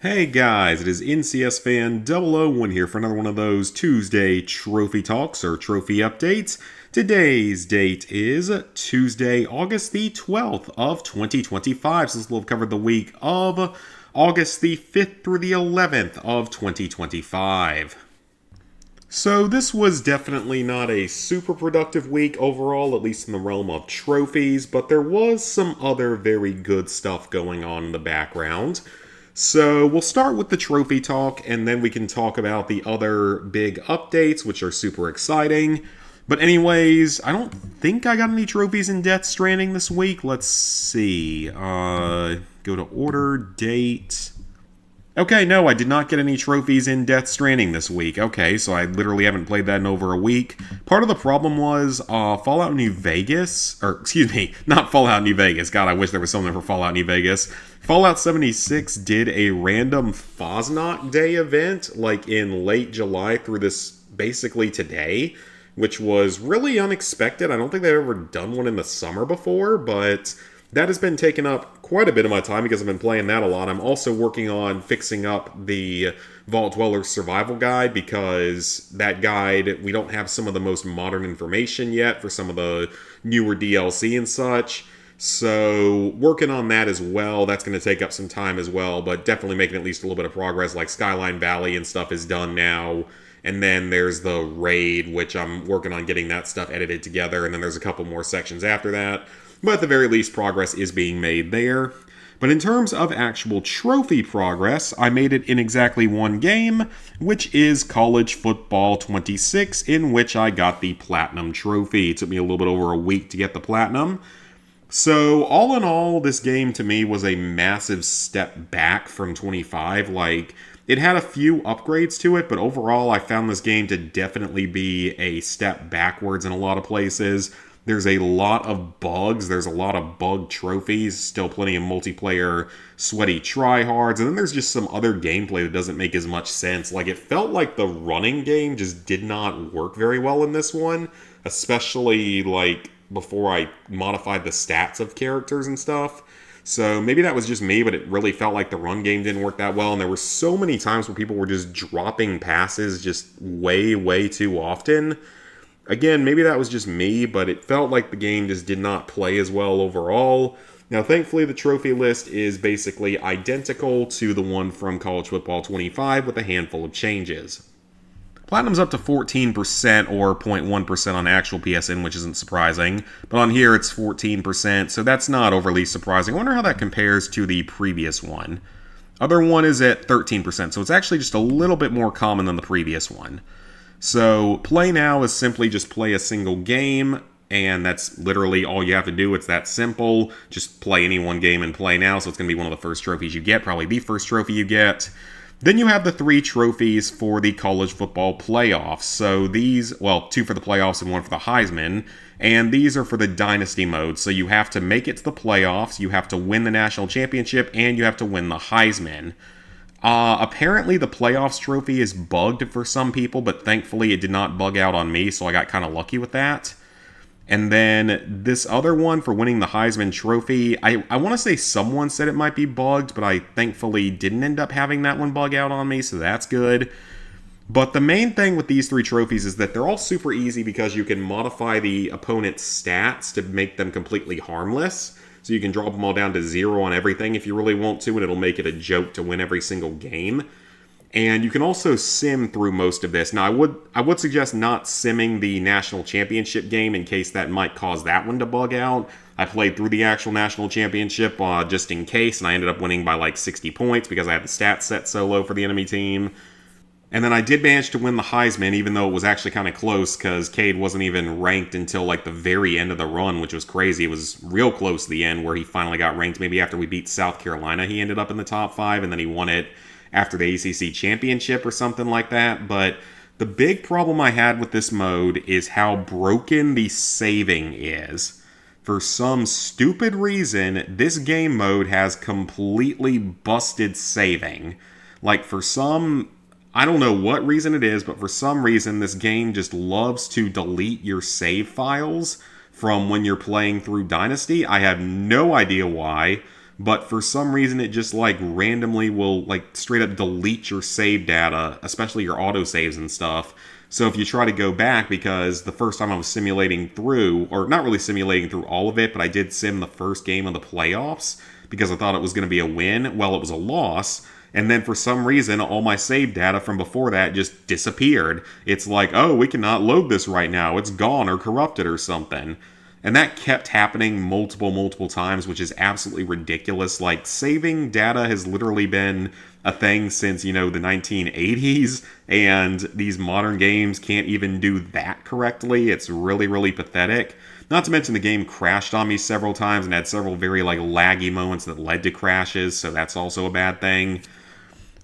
Hey guys, it is NCS Fan 001 here for another one of those Tuesday Trophy Talks or Trophy Updates. Today's date is Tuesday, August the 12th of 2025. So this will have covered the week of August the 5th through the 11th of 2025. So this was definitely not a super productive week overall, at least in the realm of trophies, but there was some other very good stuff going on in the background. So we'll start with the trophy talk, and then we can talk about the other big updates, which are super exciting. But anyways, I don't think I got any trophies in Death Stranding this week. Let's see. Go to order, date. Okay, no, I did not get any trophies in Death Stranding this week. Okay, so I literally haven't played that in over a week. Part of the problem was Fallout New Vegas, or excuse me, not Fallout New Vegas. God, I wish there was something for Fallout New Vegas. Fallout 76 did a random Fosnock Day event, like in late July through this basically today, which was really unexpected. I don't think they've ever done one in the summer before, but that has been taking up quite a bit of my time because I've been playing that a lot. I'm also working on fixing up the Vault Dweller's Survival Guide because that guide, we don't have some of the most modern information yet for some of the newer DLC and such. So working on that as well, that's going to take up some time as well, but definitely making at least a little bit of progress, like Skyline Valley and stuff is done now. And then there's the raid, which I'm working on getting that stuff edited together, and then there's a couple more sections after that. But at the very least, progress is being made there. But in terms of actual trophy progress, I made it in exactly one game, which is College Football 26, in which I got the Platinum Trophy. It took me a little bit over a week to get the Platinum. So all in all, this game to me was a massive step back from 25. Like, it had a few upgrades to it, but overall I found this game to definitely be a step backwards in a lot of places. There's a lot of bugs. There's a lot of bug trophies. Still plenty of multiplayer sweaty tryhards. And then there's just some other gameplay that doesn't make as much sense. Like, it felt like the running game just did not work very well in this one. Especially, like, before I modified the stats of characters and stuff. So maybe that was just me, but it really felt like the run game didn't work that well. And there were so many times where people were just dropping passes just way, way too often. Again, maybe that was just me, but it felt like the game just did not play as well overall. Now, thankfully, the trophy list is basically identical to the one from College Football 25 with a handful of changes. Platinum's up to 14% or 0.1% on actual PSN, which isn't surprising. But on here, it's 14%, so that's not overly surprising. I wonder how that compares to the previous one. Other one is at 13%, so it's actually just a little bit more common than the previous one. So, play now is simply just play a single game, and that's literally all you have to do. It's that simple. Just play any one game and play now, so it's going to be one of the first trophies you get, probably the first trophy you get. Then you have the 3 trophies for the college football playoffs. So these, well, 2 for the playoffs and 1 for the Heisman, and these are for the dynasty mode. So you have to make it to the playoffs, you have to win the national championship, and you have to win the Heisman. Apparently the playoffs trophy is bugged for some people, but thankfully it did not bug out on me, so I got kind of lucky with that. And then this other one for winning the Heisman Trophy, I want to say someone said it might be bugged, but I thankfully didn't end up having that one bug out on me, so that's good. But the main thing with these 3 trophies is that they're all super easy because you can modify the opponent's stats to make them completely harmless. So you can drop them all down to 0 on everything if you really want to, and it'll make it a joke to win every single game. And you can also sim through most of this. Now, I would suggest not simming the national championship game in case that might cause that one to bug out. I played through the actual national championship just in case, and I ended up winning by like 60 points because I had the stats set so low for the enemy team. And then I did manage to win the Heisman, even though it was actually kind of close, because Cade wasn't even ranked until like the very end of the run, which was crazy. It was real close to the end where he finally got ranked. Maybe after we beat South Carolina, he ended up in the top 5, and then he won it after the ACC championship or something like that. But the big problem I had with this mode is how broken the saving is. For some stupid reason, this game mode has completely busted saving. Like, for some, I don't know what reason it is, but for some reason this game just loves to delete your save files from when you're playing through Dynasty. I have no idea why, but for some reason it just like randomly will like straight up delete your save data, especially your autosaves and stuff. So if you try to go back, because the first time I was simulating through, or not really simulating through all of it, but I did sim the first game of the playoffs because I thought it was going to be a win. Well, it was a loss. And then for some reason, all my save data from before that just disappeared. It's like, oh, we cannot load this right now. It's gone or corrupted or something. And that kept happening multiple times, which is absolutely ridiculous. Like, saving data has literally been a thing since, the 1980s, and these modern games can't even do that correctly. It's really pathetic. Not to mention the game crashed on me several times and had several very, laggy moments that led to crashes, so that's also a bad thing.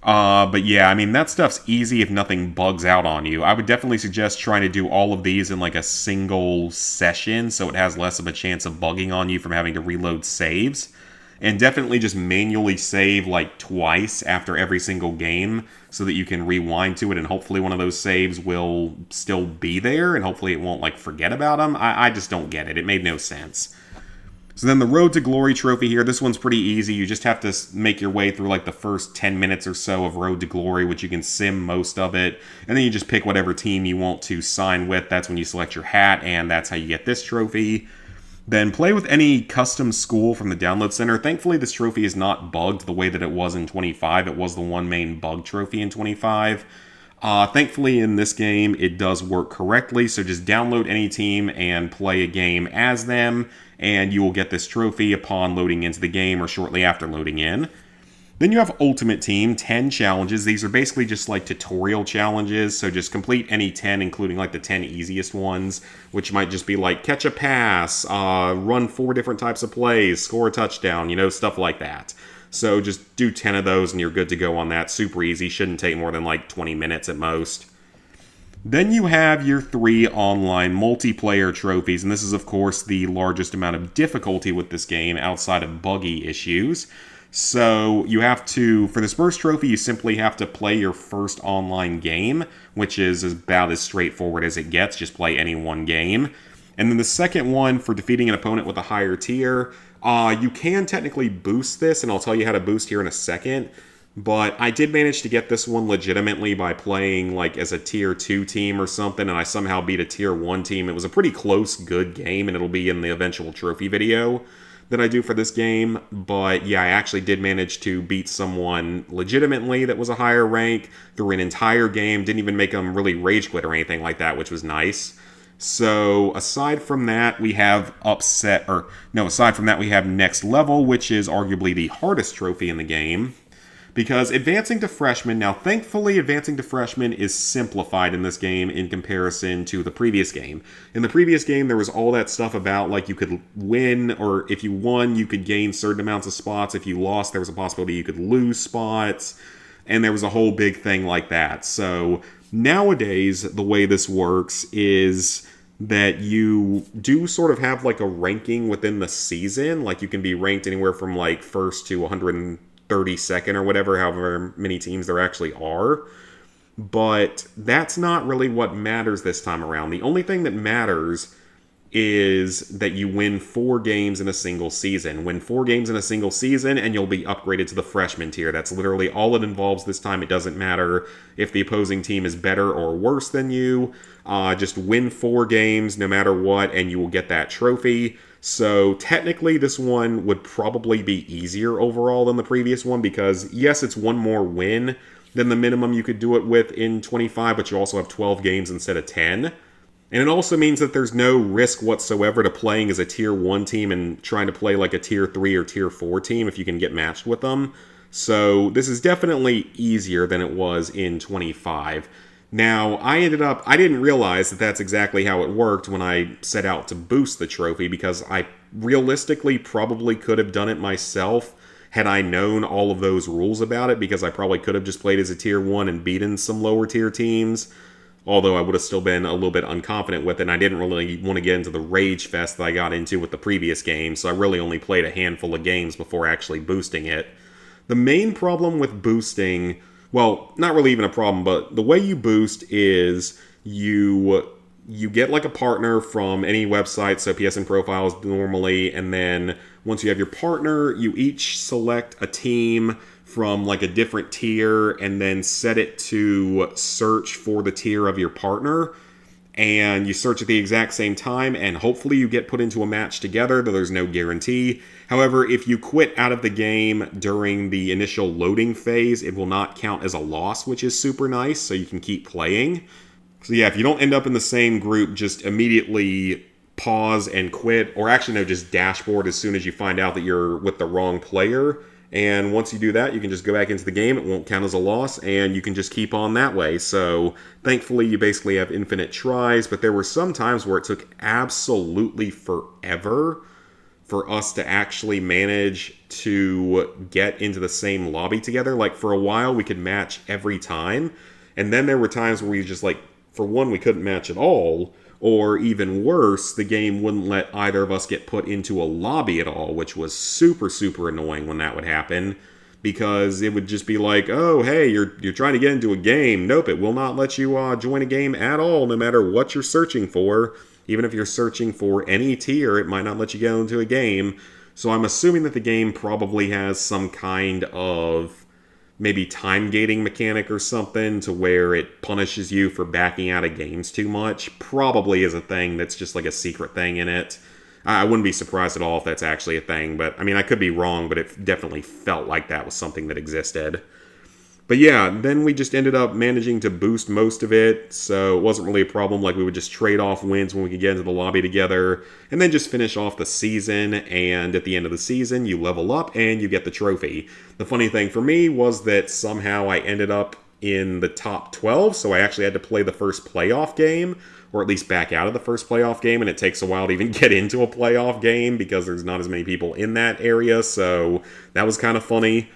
But yeah, I mean, that stuff's easy if nothing bugs out on you. I would definitely suggest trying to do all of these in a single session so it has less of a chance of bugging on you from having to reload saves. And definitely just manually save twice after every single game so that you can rewind to it, and hopefully one of those saves will still be there and hopefully it won't forget about them. I just don't get it. It made no sense. So then the Road to Glory trophy here, this one's pretty easy. You just have to make your way through the first 10 minutes or so of Road to Glory, which you can sim most of it. And then you just pick whatever team you want to sign with. That's when you select your hat, and that's how you get this trophy. Then play with any custom school from the download center. Thankfully, this trophy is not bugged the way that it was in 25. It was the one main bug trophy in 25. Thankfully, in this game, it does work correctly, so just download any team and play a game as them, and you will get this trophy upon loading into the game or shortly after loading in. Then you have Ultimate Team, 10 challenges. These are basically just tutorial challenges, so just complete any 10, including the 10 easiest ones, which might just be catch a pass, run 4 different types of plays, score a touchdown, stuff like that. So just do 10 of those and you're good to go on that. Super easy, shouldn't take more than 20 minutes at most. Then you have your 3 online multiplayer trophies, and this is of course the largest amount of difficulty with this game outside of buggy issues. So you have to, for this first trophy, you simply have to play your first online game, which is about as straightforward as it gets, just play any one game. And then the second one, for defeating an opponent with a higher tier, you can technically boost this, and I'll tell you how to boost here in a second. But I did manage to get this one legitimately by playing as a tier 2 team or something, and I somehow beat a tier 1 team. It was a pretty close, good game, and it'll be in the eventual trophy video that I do for this game. But yeah, I actually did manage to beat someone legitimately that was a higher rank through an entire game. Didn't even make them really rage quit or anything like that, which was nice. So aside from that, we have we have Next Level, which is arguably the hardest trophy in the game. Because advancing to freshman, now thankfully advancing to freshman is simplified in this game in comparison to the previous game. In the previous game, there was all that stuff about you could win, or if you won, you could gain certain amounts of spots. If you lost, there was a possibility you could lose spots, and there was a whole big thing like that. So nowadays, the way this works is that you do sort of have a ranking within the season. You can be ranked anywhere from first to 132nd or whatever, however many teams there actually are. But that's not really what matters this time around. The only thing that matters is that you win 4 games in a single season. Win 4 games in a single season and you'll be upgraded to the freshman tier. That's literally all it involves this time. It doesn't matter if the opposing team is better or worse than you. Just win 4 games no matter what and you will get that trophy. So technically this one would probably be easier overall than the previous one because yes, it's 1 more win than the minimum you could do it with in 25, but you also have 12 games instead of 10. And it also means that there's no risk whatsoever to playing as a tier 1 team and trying to play a tier 3 or tier 4 team if you can get matched with them. So this is definitely easier than it was in 25. Now, I didn't realize that that's exactly how it worked when I set out to boost the trophy because I realistically probably could have done it myself had I known all of those rules about it because I probably could have just played as a tier 1 and beaten some lower tier teams. Although I would have still been a little bit unconfident with it, and I didn't really want to get into the rage fest that I got into with the previous game, so I really only played a handful of games before actually boosting it. The main problem with boosting, well, not really even a problem, but the way you boost is you you get like a partner from any website, so PSN profiles normally, and then once you have your partner, you each select a team from like a different tier and then set it to search for the tier of your partner. And you search at the exact same time, and hopefully you get put into a match together, though there's no guarantee. However, if you quit out of the game during the initial loading phase, it will not count as a loss, which is super nice, so you can keep playing. So yeah, if you don't end up in the same group, just immediately pause and quit, or actually no, just dashboard as soon as you find out that you're with the wrong player. And once you do that, you can just go back into the game. It won't count as a loss, and you can just keep on that way. So thankfully, you basically have infinite tries, but there were some times where it took absolutely forever for us to actually manage to get into the same lobby together. Like, for a while, we could match every time, and then there were times where we just, like, for one, we couldn't match at all, or even worse, the game wouldn't let either of us get put into a lobby at all, which was super, super annoying when that would happen, because it would just be like, oh, hey, you're trying to get into a game. Nope, it will not let you join a game at all, no matter what you're searching for. Even if you're searching for any tier, it might not let you get into a game. So I'm assuming that the game probably has some kind of maybe time gating mechanic or something to where it punishes you for backing out of games too much. Probably is a thing that's just like a secret thing in it. I wouldn't be surprised at all if that's actually a thing, but I mean, I could be wrong, but it definitely felt like that was something that existed. But yeah, then we just ended up managing to boost most of it, so it wasn't really a problem. Like, we would just trade off wins when we could get into the lobby together, and then just finish off the season, and at the end of the season, you level up and you get the trophy. The funny thing for me was that somehow I ended up in the top 12, so I actually had to play the first playoff game, or at least back out of the first playoff game, and it takes a while to even get into a playoff game because there's not as many people in that area, so that was kind of funny.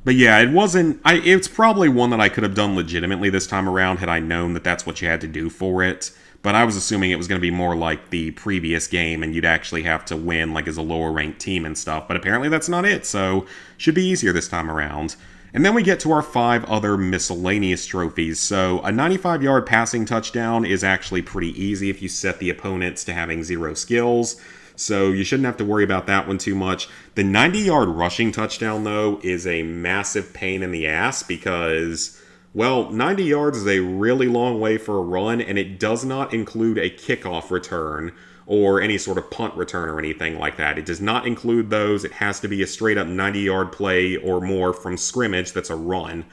But yeah, it's probably one that I could have done legitimately this time around had I known that that's what you had to do for it. But I was assuming it was going to be more like the previous game and you'd actually have to win like as a lower ranked team and stuff. But apparently that's not it, so should be easier this time around. And then we get to our 5 other miscellaneous trophies. So a 95-yard passing touchdown is actually pretty easy if you set the opponents to having 0 skills. So you shouldn't have to worry about that one too much. The 90-yard rushing touchdown, though, is a massive pain in the ass because, well, 90 yards is a really long way for a run, and it does not include a kickoff return or any sort of punt return or anything like that. It does not include those. It has to be a straight-up 90-yard play or more from scrimmage that's a run.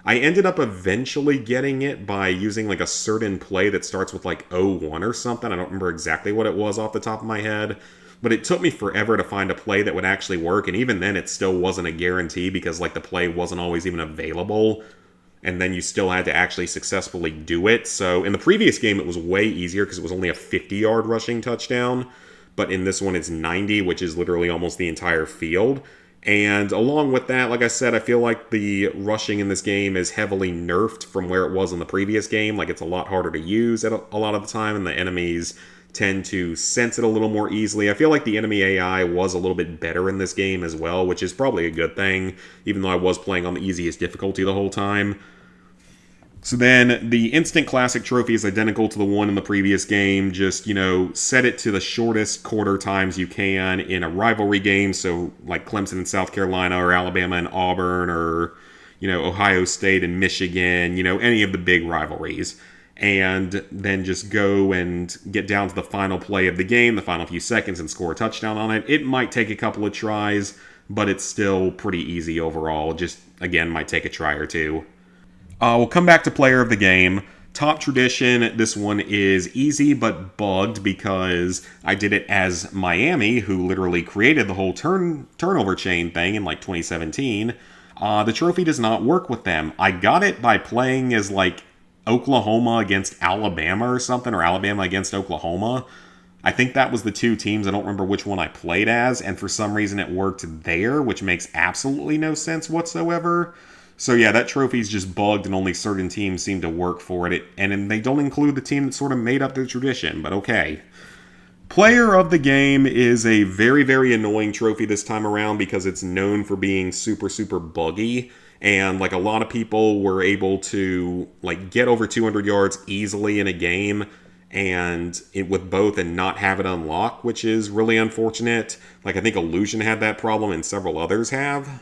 I ended up eventually getting it by using like a certain play that starts with like 01 or something. I don't remember exactly what it was off the top of my head, but it took me forever to find a play that would actually work, and even then it still wasn't a guarantee because like the play wasn't always even available, and then you still had to actually successfully do it. So in the previous game it was way easier because it was only a 50-yard rushing touchdown, but in this one it's 90, which is literally almost the entire field. And along with that, like I said, I feel like the rushing in this game is heavily nerfed from where it was in the previous game. Like, it's a lot harder to use at a lot of the time, and the enemies tend to sense it a little more easily. I feel like the enemy AI was a little bit better in this game as well, which is probably a good thing, even though I was playing on the easiest difficulty the whole time. So then the instant classic trophy is identical to the one in the previous game. Just, set it to the shortest quarter times you can in a rivalry game. So like Clemson and South Carolina, or Alabama and Auburn, or, Ohio State and Michigan, any of the big rivalries. And then just go and get down to the final play of the game, the final few seconds, and score a touchdown on it. It might take a couple of tries, but it's still pretty easy overall. Just, again, might take a try or two. We'll come back to player of the game. Top tradition, this one is easy but bugged because I did it as Miami, who literally created the whole turnover chain thing in like 2017. The trophy does not work with them. I got it by playing as like Oklahoma against Alabama or something, or Alabama against Oklahoma. I think that was the 2 teams. I don't remember which one I played as, and for some reason it worked there, which makes absolutely no sense whatsoever. So yeah, that trophy's just bugged and only certain teams seem to work for it. And they don't include the team that sort of made up the tradition, but okay. Player of the game is a very, very annoying trophy this time around because it's known for being super, super buggy. And like a lot of people were able to like get over 200 yards easily in a game. and with both and not have it unlock, which is really unfortunate. Like, I think Illusion had that problem and several others have.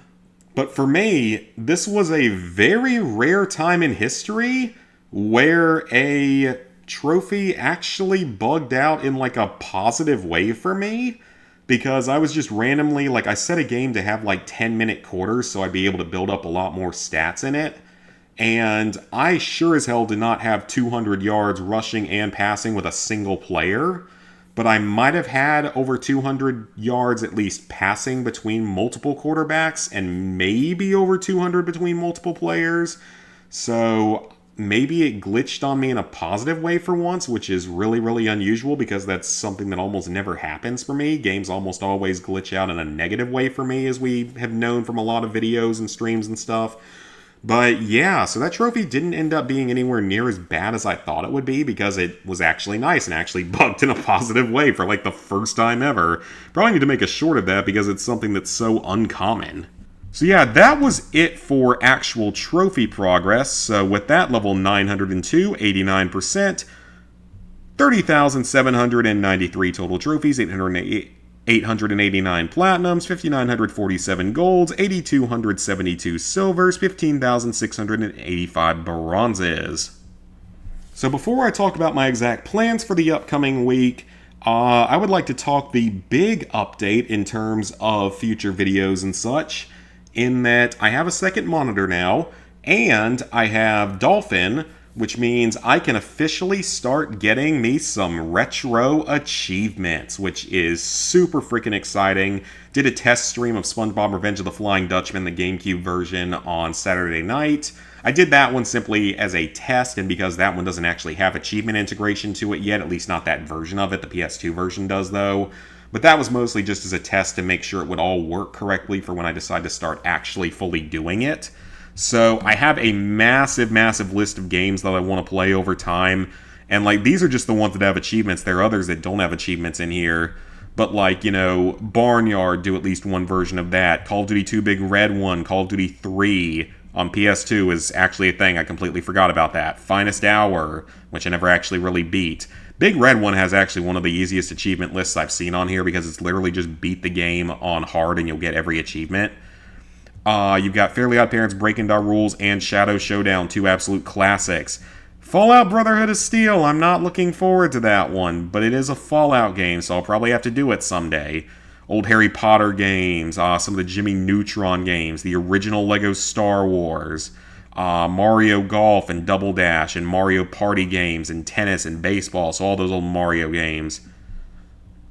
But for me, this was a very rare time in history where a trophy actually bugged out in like a positive way for me. Because I was just randomly, like, I set a game to have like 10-minute quarters so I'd be able to build up a lot more stats in it. And I sure as hell did not have 200 yards rushing and passing with a single player. But I might have had over 200 yards at least passing between multiple quarterbacks and maybe over 200 between multiple players. So maybe it glitched on me in a positive way for once, which is really, really unusual because that's something that almost never happens for me. Games almost always glitch out in a negative way for me, as we have known from a lot of videos and streams and stuff. But yeah, so that trophy didn't end up being anywhere near as bad as I thought it would be because it was actually nice and actually bugged in a positive way for like the first time ever. Probably need to make a short of that because it's something that's so uncommon. So yeah, that was it for actual trophy progress. So with that, level 902, 89%, 30,793 total trophies, 889 platinums, 5,947 golds, 8,272 silvers, 15,685 bronzes. So before I talk about my exact plans for the upcoming week, I would like to talk the big update in terms of future videos and such, in that I have a second monitor now, and I have Dolphin, which means I can officially start getting me some retro achievements, which is super freaking exciting. Did a test stream of SpongeBob Revenge of the Flying Dutchman, the GameCube version, on Saturday night. I did that one simply as a test, and because that one doesn't actually have achievement integration to it yet, at least not that version of it. The PS2 version does, though. But that was mostly just as a test to make sure it would all work correctly for when I decide to start actually fully doing it. So I have a massive, massive list of games that I want to play over time. And like, these are just the ones that have achievements. There are others that don't have achievements in here. But like, you know, Barnyard, do at least one version of that. Call of Duty 2 Big Red 1, Call of Duty 3 on PS2 is actually a thing. I completely forgot about that. Finest Hour, which I never actually really beat. Big Red 1 has actually one of the easiest achievement lists I've seen on here because it's literally just beat the game on hard and you'll get every achievement. You've got Fairly Odd Parents, Breaking Our Rules, and Shadow Showdown, two absolute classics. Fallout Brotherhood of Steel, I'm not looking forward to that one, but it is a Fallout game, so I'll probably have to do it someday. Old Harry Potter games, some of the Jimmy Neutron games, the original Lego Star Wars, Mario Golf and Double Dash, and Mario Party games, and tennis and baseball, so all those old Mario games.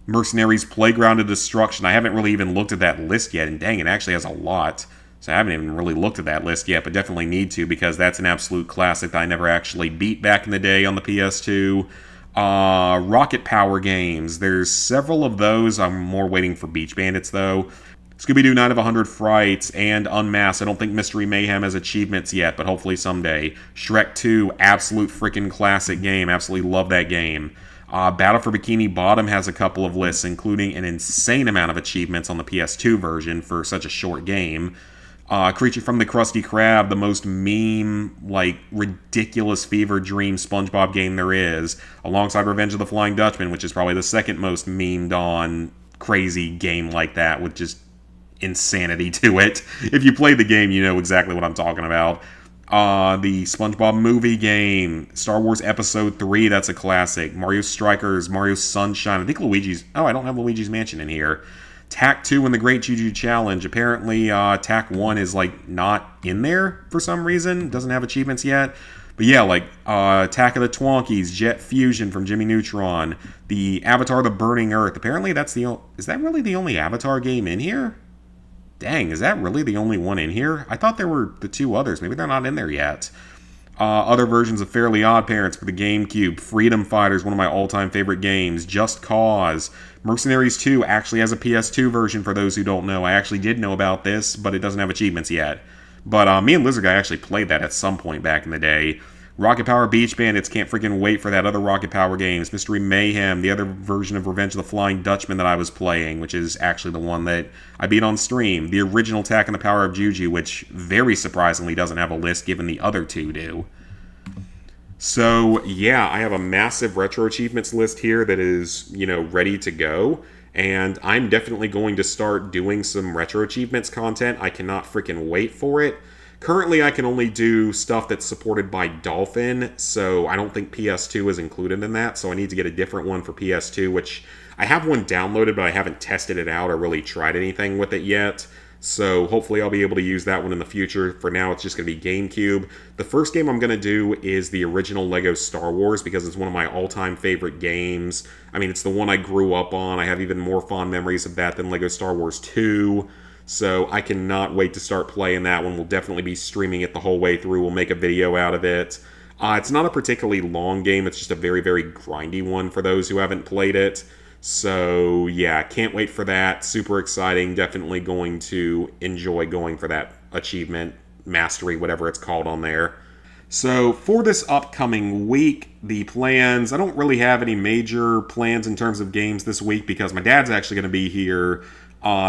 Mercenaries Playground of Destruction, I haven't really even looked at that list yet, and dang, it actually has a lot. So I haven't even really looked at that list yet, but definitely need to because that's an absolute classic that I never actually beat back in the day on the PS2. Rocket Power games. There's several of those. I'm more waiting for Beach Bandits, though. Scooby-Doo Night of 100 Frights and Unmasked. I don't think Mystery Mayhem has achievements yet, but hopefully someday. Shrek 2, absolute freaking classic game. Absolutely love that game. Battle for Bikini Bottom has a couple of lists, including an insane amount of achievements on the PS2 version for such a short game. Creature from the Krusty Krab, the most meme, like, ridiculous fever dream SpongeBob game there is, alongside Revenge of the Flying Dutchman, which is probably the second most memed on crazy game like that, with just insanity to it. If you play the game, you know exactly what I'm talking about. The SpongeBob movie game, Star Wars Episode 3, that's a classic. Mario Strikers, Mario Sunshine, I think Luigi's... Oh, I don't have Luigi's Mansion in here. TAC 2 and the Great Juju Challenge. Apparently, TAC 1 is, like, not in there for some reason. Doesn't have achievements yet. But yeah, like, Attack of the Twonkies, Jet Fusion from Jimmy Neutron, the Avatar The Burning Earth. Apparently, that's the... Is that really the only Avatar game in here? Dang, is that really the only one in here? I thought there were the two others. Maybe they're not in there yet. Other versions of Fairly Odd Parents for the GameCube. Freedom Fighters, one of my all-time favorite games. Just Cause. Mercenaries 2 actually has a PS2 version for those who don't know. I actually did know about this, but it doesn't have achievements yet. But me and Lizard Guy actually played that at some point back in the day. Rocket Power Beach Bandits, can't freaking wait for that other Rocket Power games. Mystery Mayhem, the other version of Revenge of the Flying Dutchman that I was playing, which is actually the one that I beat on stream. The original Attack and the Power of Juju, which very surprisingly doesn't have a list given the other two do. So, yeah, I have a massive retro achievements list here that is, ready to go. And I'm definitely going to start doing some retro achievements content. I cannot freaking wait for it. Currently, I can only do stuff that's supported by Dolphin, so I don't think PS2 is included in that. So I need to get a different one for PS2, which I have one downloaded, but I haven't tested it out or really tried anything with it yet. So hopefully I'll be able to use that one in the future. For now, it's just going to be GameCube. The first game I'm going to do is the original Lego Star Wars because it's one of my all-time favorite games. I mean, it's the one I grew up on. I have even more fond memories of that than Lego Star Wars 2. So I cannot wait to start playing that one. We'll definitely be streaming it the whole way through. We'll make a video out of it. It's not a particularly long game. It's just a very, very grindy one for those who haven't played it. So, yeah, can't wait for that. Super exciting. Definitely going to enjoy going for that achievement, mastery, whatever it's called on there. So, for this upcoming week, the plans, I don't really have any major plans in terms of games this week because my dad's actually going to be here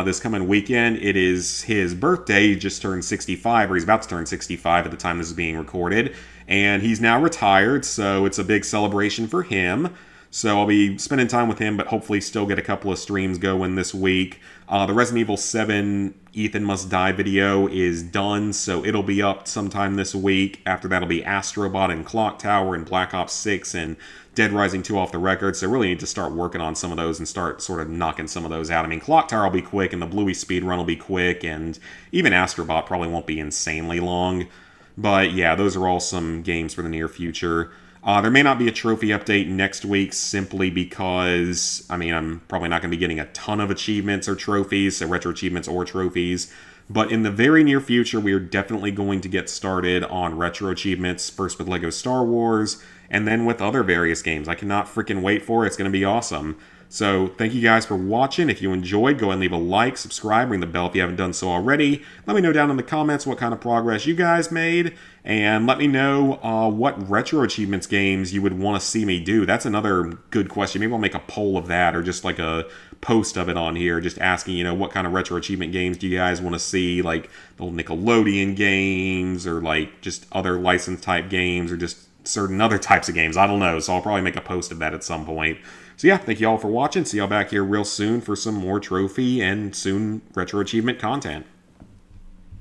this coming weekend. It is his birthday. He just turned 65, or he's about to turn 65 at the time this is being recorded. And he's now retired, so it's a big celebration for him. So I'll be spending time with him, but hopefully still get a couple of streams going this week. The Resident Evil 7 Ethan Must Die video is done, so it'll be up sometime this week. After that, it'll be Astrobot and Clock Tower and Black Ops 6 and Dead Rising 2 off the record. So I really need to start working on some of those and start sort of knocking some of those out. I mean, Clock Tower will be quick, and the Bluey speedrun will be quick, and even Astrobot probably won't be insanely long. But yeah, those are all some games for the near future. There may not be a trophy update next week simply because, I'm probably not going to be getting a ton of achievements or trophies, so retro achievements or trophies. But in the very near future, we are definitely going to get started on retro achievements, first with LEGO Star Wars, and then with other various games. I cannot freaking wait for it. It's going to be awesome. So thank you guys for watching. If you enjoyed, go ahead and leave a like, subscribe, ring the bell if you haven't done so already. Let me know down in the comments what kind of progress you guys made, and let me know what retro achievements games you would want to see me do. That's another good question. Maybe I'll make a poll of that, or just like a post of it on here, just asking, what kind of retro achievement games do you guys want to see, like the old Nickelodeon games, or like just other licensed type games, or just certain other types of games. I don't know, so I'll probably make a post of that at some point. So yeah, thank you all for watching. See y'all back here real soon for some more trophy and soon retro achievement content.